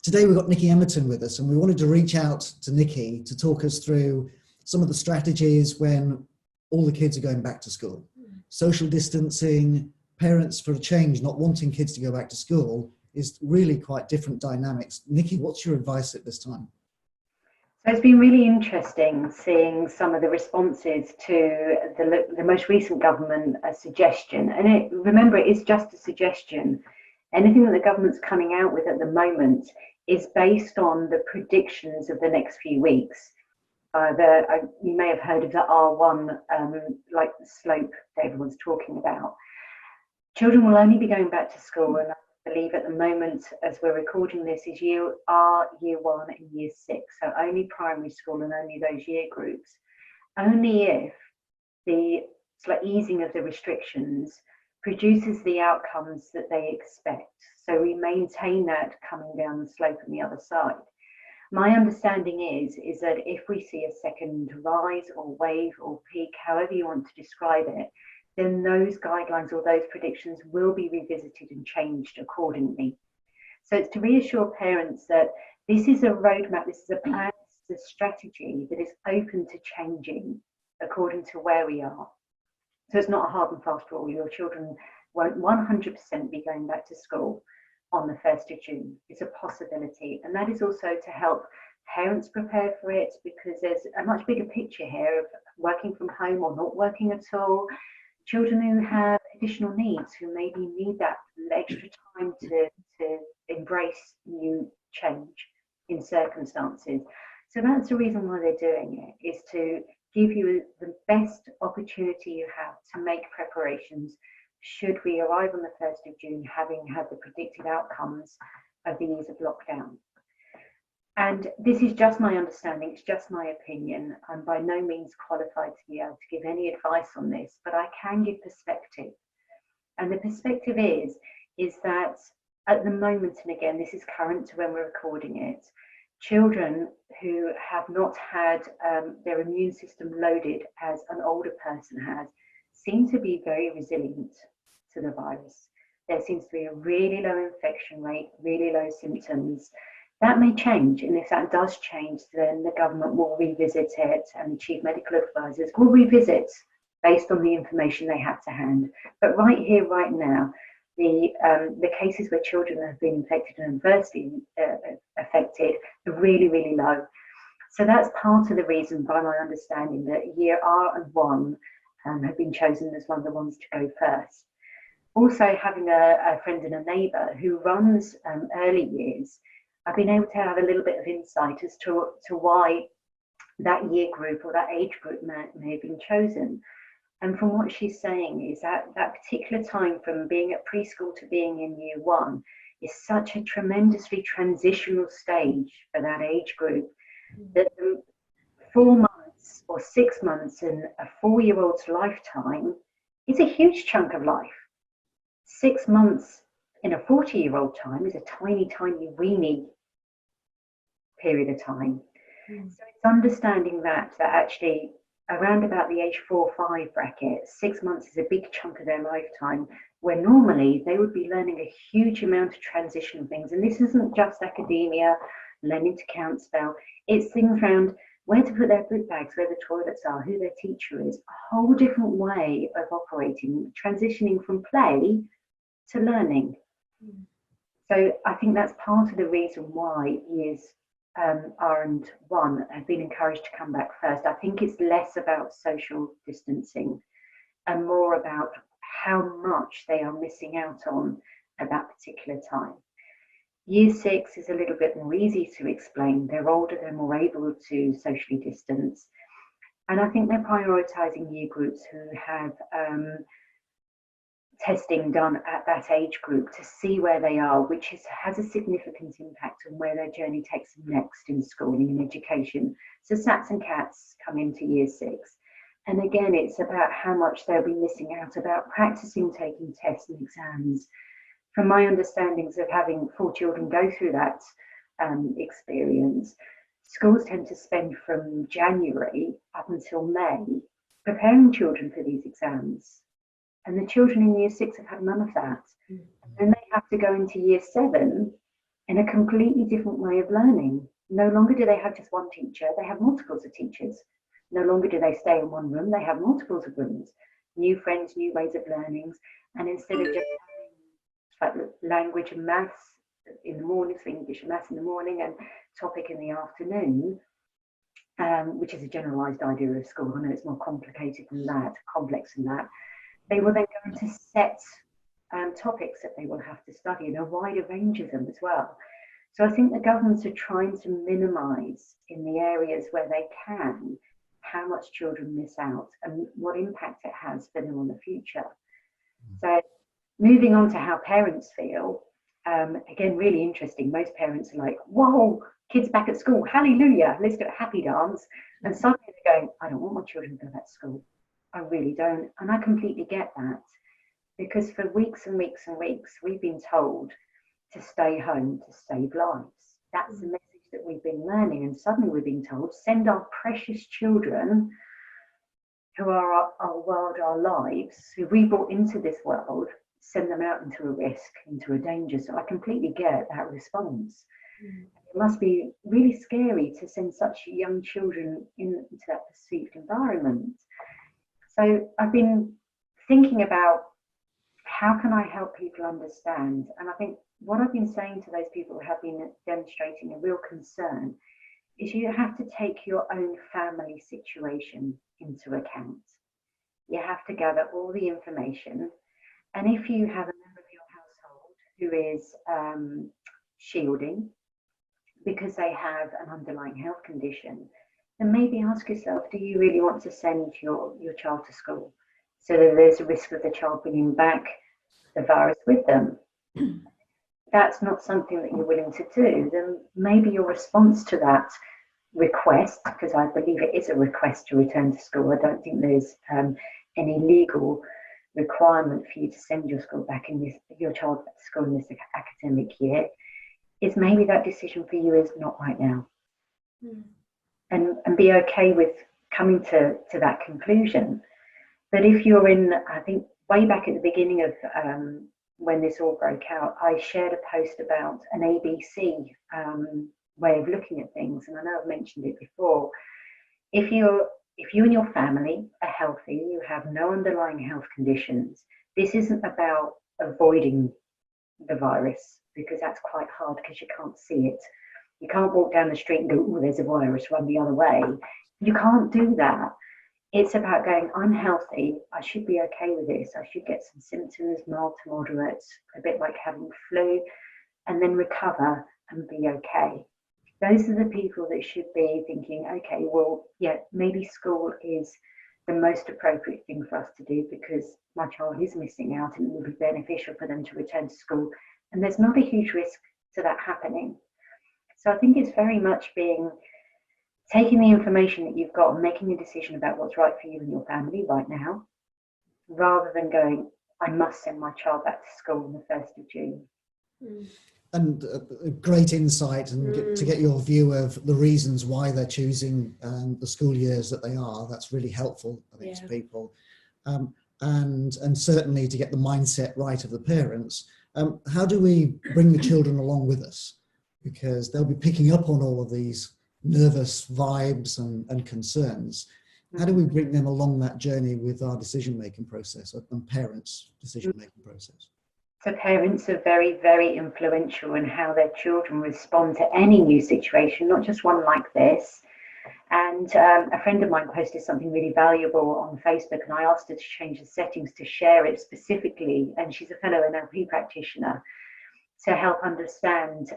Today we've got Nikki Emerton with us, and we wanted to reach out to Nikki to talk us through some of the strategies when all the kids are going back to school. Social distancing, parents for a change not wanting kids to go back to school is really quite different dynamics. Nikki, what's your advice at this time? So it's been really interesting seeing some of the responses to the most recent government suggestion. And remember, it is just a suggestion. Anything that the government's coming out with at the moment is based on the predictions of the next few weeks. You may have heard of the R1, like the slope that everyone's talking about. Children will only be going back to school, and I believe at the moment, as we're recording this, is year 1 and year 6, so only primary school and only those year groups. Only if the slight easing of the restrictions produces the outcomes that they expect. So we maintain that coming down the slope on the other side. My understanding is that if we see a second rise or wave or peak, however you want to describe it, then those guidelines or those predictions will be revisited and changed accordingly. So it's to reassure parents that this is a roadmap, this is a plan, this is a strategy that is open to changing according to where we are. So it's not a hard and fast rule. Your children won't 100% be going back to school on the 1st of June. It's a possibility. And that is also to help parents prepare for it, because there's a much bigger picture here of working from home or not working at all. Children who have additional needs, who maybe need that extra time to embrace new change in circumstances. So that's the reason why they're doing it, is to give you the best opportunity you have to make preparations should we arrive on the 1st of June having had the predicted outcomes of the years of lockdown. And this is just my understanding, it's just my opinion. I'm by no means qualified to be able to give any advice on this, but I can give perspective. And the perspective is that at the moment, and again, this is current to when we're recording it, children who have not had their immune system loaded as an older person has seem to be very resilient to the virus. There seems to be a really low infection rate, really low symptoms. That may change, and if that does change, then the government will revisit it, and the chief medical advisors will revisit based on the information they have to hand. But right here, right now, the cases where children have been infected and adversely affected are really, really low. So that's part of the reason, by my understanding, that year R and 1 have been chosen as one of the ones to go first. Also, having a friend and a neighbour who runs early years, I've been able to have a little bit of insight as to why that year group or that age group may have been chosen. And from what she's saying is that that particular time from being at preschool to being in year 1 is such a tremendously transitional stage for that age group that 4 months or 6 months in a 4-year-old's lifetime is a huge chunk of life. 6 months in a 40-year-old time is a tiny, tiny, weeny period of time. So it's understanding that actually around about the age 4 or 5 bracket, 6 months is a big chunk of their lifetime, where normally they would be learning a huge amount of transition things. And this isn't just academia, learning to count, spell, it's things around where to put their book bags, where the toilets are, who their teacher is, a whole different way of operating, transitioning from play to learning. So I think that's part of the reason why years R and 1 have been encouraged to come back first. I think it's less about social distancing and more about how much they are missing out on at that particular time. Year 6 is a little bit more easy to explain. They're older, they're more able to socially distance. And I think they're prioritising year groups who have testing done at that age group to see where they are, which has a significant impact on where their journey takes them next in schooling and education. So SATs and CATs come into year 6. And again, it's about how much they'll be missing out about practicing taking tests and exams. From my understandings of having 4 children go through that experience, schools tend to spend from January up until May preparing children for these exams. And the children in year 6 have had none of that. And then they have to go into year 7 in a completely different way of learning. No longer do they have just one teacher, they have multiples of teachers. No longer do they stay in one room, they have multiples of rooms, new friends, new ways of learning. And instead of just having like language and maths in the morning, so English and maths in the morning and topic in the afternoon, which is a generalised idea of school. I know it's more complicated than that, complex than that. They will then go into set topics that they will have to study, and a wider range of them as well. So I think the governments are trying to minimise in the areas where they can how much children miss out and what impact it has for them on the future. So moving on to how parents feel, again, really interesting. Most parents are like, whoa, kids back at school, hallelujah, let's do a happy dance. And suddenly they're going, I don't want my children to go back to school. I really don't. And I completely get that, because for weeks and weeks and weeks, we've been told to stay home to save lives. That's the message that we've been learning. And suddenly we're being told, send our precious children, who are our world, our lives, who we brought into this world, send them out into a risk, into a danger. So I completely get that response. It must be really scary to send such young children into that perceived environment. So I've been thinking about how can I help people understand? And I think what I've been saying to those people who have been demonstrating a real concern is you have to take your own family situation into account. You have to gather all the information. And if you have a member of your household who is shielding because they have an underlying health condition, then maybe ask yourself, do you really want to send your child to school so that there's a risk of the child bringing back the virus with them? That's not something that you're willing to do. Then maybe your response to that request, because I believe it is a request to return to school, I don't think there's any legal requirement for you to send your child back in school in this academic year, is maybe that decision for you is not right now. And be okay with coming to that conclusion. But if you're in, I think way back at the beginning of when this all broke out, I shared a post about an ABC way of looking at things, and I know I've mentioned it before. If you and your family are healthy, you have no underlying health conditions, this isn't about avoiding the virus, because that's quite hard because you can't see it. You can't walk down the street and go, oh, there's a virus, run the other way. You can't do that. It's about going, I'm healthy, I should be okay with this, I should get some symptoms, mild to moderate, a bit like having flu, and then recover and be okay. Those are the people that should be thinking, okay, well, yeah, maybe school is the most appropriate thing for us to do because my child is missing out and it will be beneficial for them to return to school. And there's not a huge risk to that happening. So I think it's very much taking the information that you've got and making a decision about what's right for you and your family right now, rather than going, I must send my child back to school on the 1st of June. And a great insight, and to get your view of the reasons why they're choosing the school years that they are. That's really helpful, I think, to people. And certainly to get the mindset right of the parents. How do we bring the children along with us? Because they'll be picking up on all of these nervous vibes and concerns. How do we bring them along that journey with our decision-making process and parents' decision-making process? So parents are very, very influential in how their children respond to any new situation, not just one like this. And a friend of mine posted something really valuable on Facebook, and I asked her to change the settings to share it specifically. And she's a fellow NLP practitioner, to help understand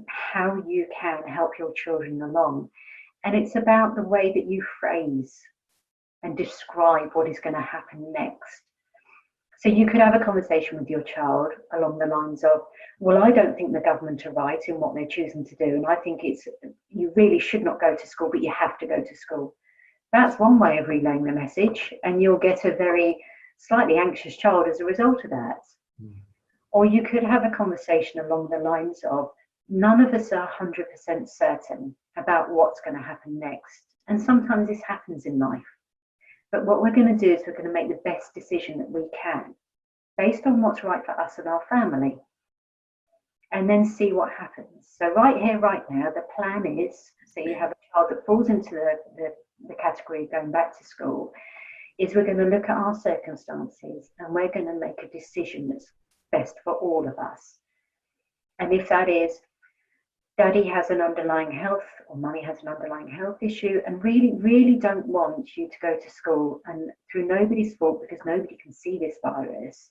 how you can help your children along. And it's about the way that you phrase and describe what is going to happen next. So you could have a conversation with your child along the lines of, well, I don't think the government are right in what they're choosing to do, and I think you really should not go to school, but you have to go to school. That's one way of relaying the message, and you'll get a very slightly anxious child as a result of that. Or you could have a conversation along the lines of, none of us are 100% certain about what's going to happen next. And sometimes this happens in life. But what we're going to do is we're going to make the best decision that we can, based on what's right for us and our family. and then see what happens. So right here, right now, the plan is, so you have a child that falls into the category of going back to school, is we're going to look at our circumstances and we're going to make a decision that's best for all of us. And if that is, daddy has an underlying health or mummy has an underlying health issue and really, really don't want you to go to school, and through nobody's fault, because nobody can see this virus,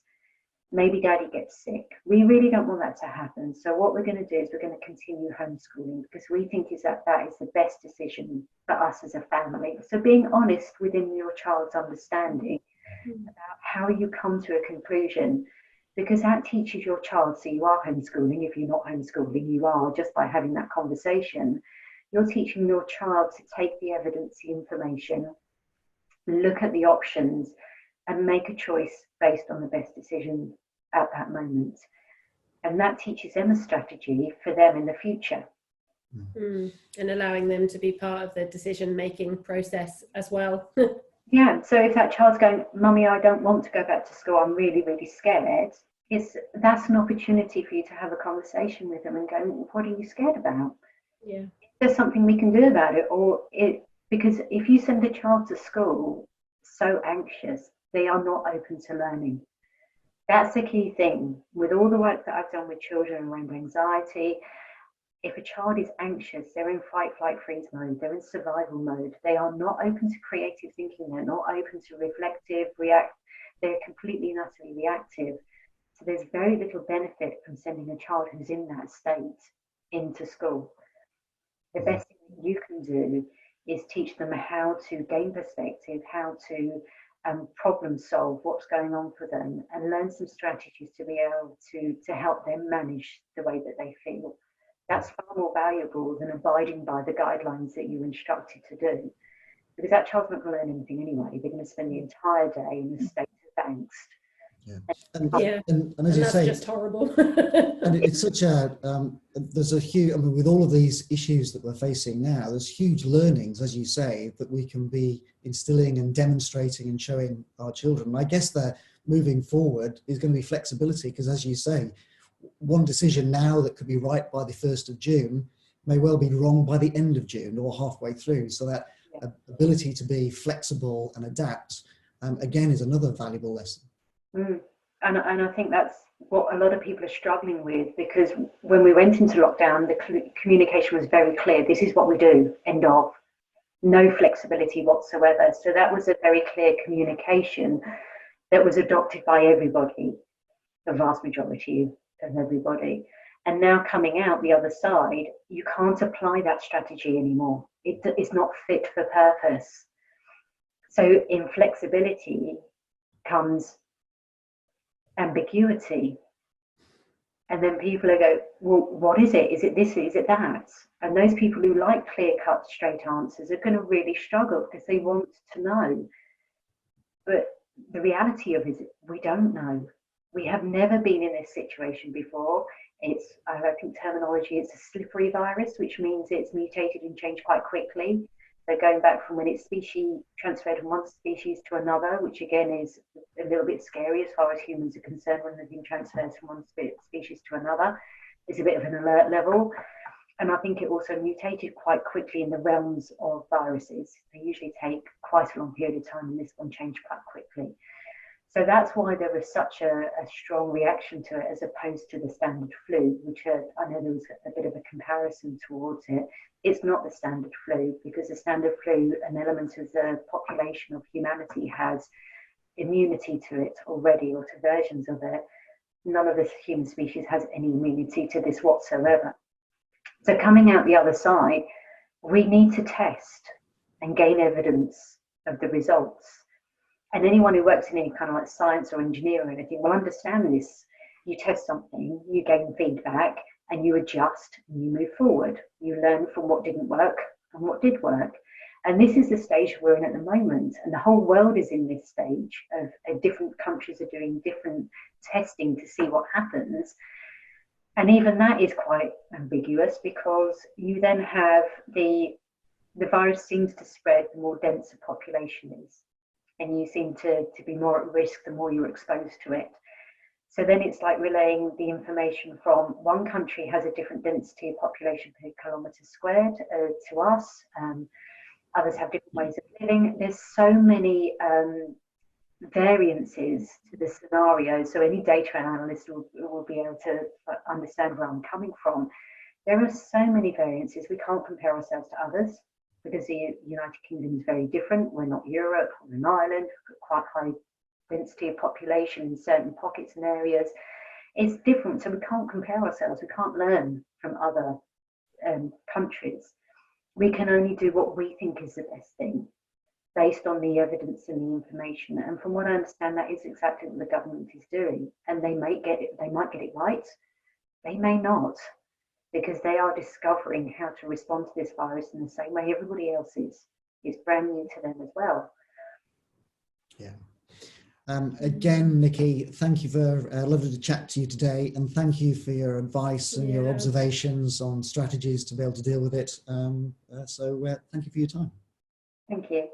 maybe daddy gets sick. We really don't want that to happen. So what we're going to do is we're going to continue homeschooling, because we think is that is the best decision for us as a family. So being honest within your child's understanding about how you come to a conclusion, because that teaches your child, so you are homeschooling. If you're not homeschooling, you are, just by having that conversation. You're teaching your child to take the evidence, the information, look at the options, and make a choice based on the best decision at that moment. And that teaches them a strategy for them in the future. And allowing them to be part of the decision-making process as well. Yeah, so if that child's going, Mummy, I don't want to go back to school, I'm really, really scared, that's an opportunity for you to have a conversation with them and go, what are you scared about? Yeah. There's something we can do about it, because if you send a child to school so anxious, they are not open to learning. That's the key thing. With all the work that I've done with children around anxiety, if a child is anxious, they're in fight, flight, freeze mode, they're in survival mode. They are not open to creative thinking, they're not open to reflective, react, they're completely and utterly reactive. So there's very little benefit from sending a child who's in that state into school. The best thing you can do is teach them how to gain perspective, how to problem solve what's going on for them, and learn some strategies to be able to help them manage the way that they feel. That's far more valuable than abiding by the guidelines that you're instructed to do, because that child's not going to learn anything anyway. They're going to spend the entire day in a state of angst. And as you that's say, just horrible. and it's such a there's a huge, I mean, with all of these issues that we're facing now, there's huge learnings, as you say, that we can be instilling and demonstrating and showing our children. And I guess that moving forward is going to be flexibility, because as you say, one decision now that could be right by the 1st of June may well be wrong by the end of June or halfway through. So that ability to be flexible and adapt, again, is another valuable lesson. And I think that's what a lot of people are struggling with, because when we went into lockdown, the communication was very clear. This is what we do, end of. No flexibility whatsoever. So that was a very clear communication that was adopted by everybody, the vast majority of everybody. And now coming out the other side, you can't apply that strategy anymore. It's not fit for purpose. So in flexibility comes ambiguity. And then people go, well, what is it? Is it this? Is it that? And those people who like clear-cut, straight answers are going to really struggle, because they want to know. But the reality of it is we don't know. We have never been in this situation before. It's, I think terminology, it's a slippery virus, which means it's mutated and changed quite quickly. So going back from when it's species transferred from one species to another, which again is a little bit scary as far as humans are concerned, when anything transfers from one species to another, it's a bit of an alert level. And I think it also mutated quite quickly in the realms of viruses. They usually take quite a long period of time, and this one changed quite quickly. So that's why there was such a strong reaction to it, as opposed to the standard flu, which I know there was a bit of a comparison towards it. It's not the standard flu, because the standard flu, an element of the population of humanity has immunity to it already, or to versions of it. None of the human species has any immunity to this whatsoever. So coming out the other side, we need to test and gain evidence of the results. And anyone who works in any kind of like science or engineering or anything will understand this. You test something, you gain feedback, and you adjust and you move forward. You learn from what didn't work and what did work. And this is the stage we're in at the moment. And the whole world is in this stage of different countries are doing different testing to see what happens. And even that is quite ambiguous, because you then have the virus seems to spread the more dense a population is. And you seem to be more at risk the more you're exposed to it. So then it's like relaying the information from one country has a different density of population per kilometre squared to us. Others have different ways of living. There's so many variances to the scenario. So any data analyst will be able to understand where I'm coming from. There are so many variances. We can't compare ourselves to others because the United Kingdom is very different. We're not Europe, we're an island, we've got quite high density of population in certain pockets and areas. It's different, so we can't compare ourselves. We can't learn from other countries. We can only do what we think is the best thing based on the evidence and the information. And from what I understand, that is exactly what the government is doing. And they might get it right, they may not, because they are discovering how to respond to this virus in the same way everybody else is. It's brand new to them as well. Yeah. Again, Nikki, thank you for lovely to chat to you today, and thank you for your advice and your observations on strategies to be able to deal with it. So thank you for your time. Thank you.